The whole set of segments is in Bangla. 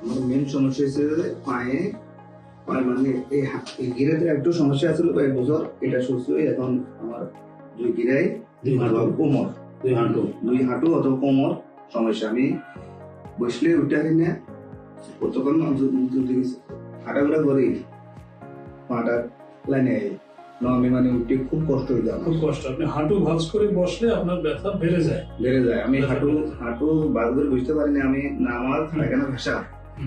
আমার মেন সমস্যা হয়েছে যে পায়ে মানে এই গিরাতে একটু সমস্যা আছিল কয়েক বছর, এটা সুস্থ হয়ে এখন আমার দুই গিরায় কোমর দুই হাঁটু অথবা কোমর সমস্যা। আমি বসলে উঠে আসি না, কতক্ষণ হাঁটাঘোড়া করি পাটা লাইনে আমি মানে উঠতে খুব কষ্ট হয়ে যায়, খুব কষ্ট। আপনি হাঁটু ভাঁজ করে বসলে আপনার ব্যথা বেড়ে যায়। আমি হাঁটু ভাঁজ করে বুঝতে পারি না, আমি নামাজ এখানে ভাষা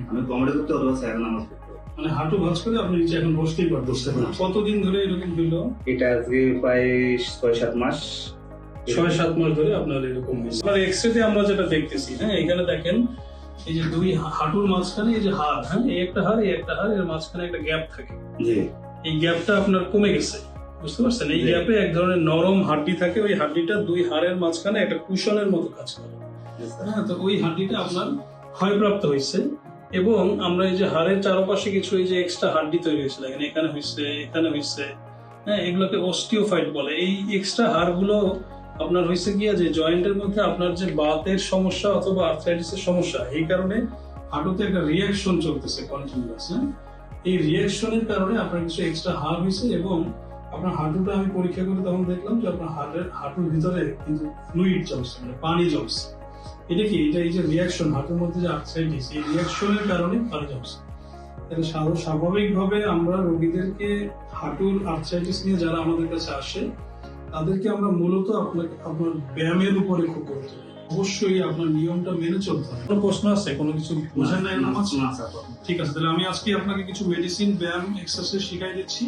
আমি কমেডি করতে অথবা স্যার নামাজ করতে, মানে হাঁটু ভাঁজ করে আপনি নিচে এখন বসতেই পারতেছেন না। কতদিন ধরে এরকম হইলো? এটা আজকে প্রায় 6-7 মাস। 6-7 মাস ধরে আপনার এরকম হয়েছে। আপনার এক্সরেতে আমরা যেটা দেখতেছি, হ্যাঁ এখানে দেখেন এই যে দুই হাঁটুর মাঝখানে এই যে হাড়, হ্যাঁ এই একটা হাড় এর মাঝখানে একটা গ্যাপ থাকে। জি, এই গ্যাপটা আপনার কমে গেছে, বুঝতে পারছেন? এই গ্যাপে এক ধরনের নরম হাড্ডি থাকে, ওই হাড্ডিটা দুই হাড়ের মাঝখানে একটা কুশনের মতো কাজ করে। হ্যাঁ, তো ওই হাড্ডিটা আপনার ক্ষয়প্রাপ্ত হয়েছে এবং আমরা এই যে হাড়ের চারপাশে কিছু এই যে এক্সট্রা হাড্ডি তৈরি হয়েছে, দেখেন এখানে হয়েছে, হ্যাঁ এগুলোকে অস্টিওফাইট বলে। এই এক্সট্রা হাড়গুলো আপনার হয়েছে গিয়া যে জয়েন্টের মধ্যে আপনার যে বাতের সমস্যা অথবা আর্থ্রাইটিসের সমস্যা, এই কারণে হাঁটুতে একটা রিয়াকশন চলতেছে কন্টিনিউয়াস। এই রিয়াকশনের কারণে আপনার কিছু এক্সট্রা হাড় হয়েছে এবং আপনার হাঁটুটা আমি পরীক্ষা করে তখন দেখলাম যে আপনার হাঁটুর ভিতরে কিন্তু ফ্লুইড জমছে, মানে পানি জমছে। এটা কি? এটা এই যে রিয়াকশন, হাঁটুর মধ্যে যে আর্থ্রাইটিস, এই রিয়াকশনের কারণে পানি জমছে। তাহলে স্বাভাবিকভাবে আমরা রোগীদেরকে হাঁটুর আর্থ্রাইটিস নিয়ে যারা আমাদের কাছে আসে তাদেরকে আমরা মূলত আপনার ব্যায়ামের উপরে খুব গুরুত্ব দিই। অবশ্যই আপনার নিয়মটা মেনে চলতে হবে। কোনো প্রশ্ন আছে? কোনো কিছু বুঝেন নাই? ঠিক আছে, তাহলে আমি আজকে আপনাকে কিছু মেডিসিন, ব্যায়াম, এক্সারসাইজ শিখাই দিচ্ছি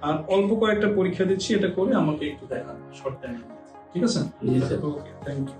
আর অল্প কয়েকটা পরীক্ষা দিচ্ছি, এটা করে আমাকে একটু দেখান শর্ট টাইমে। ঠিক আছে? ওকে, থ্যাংক ইউ।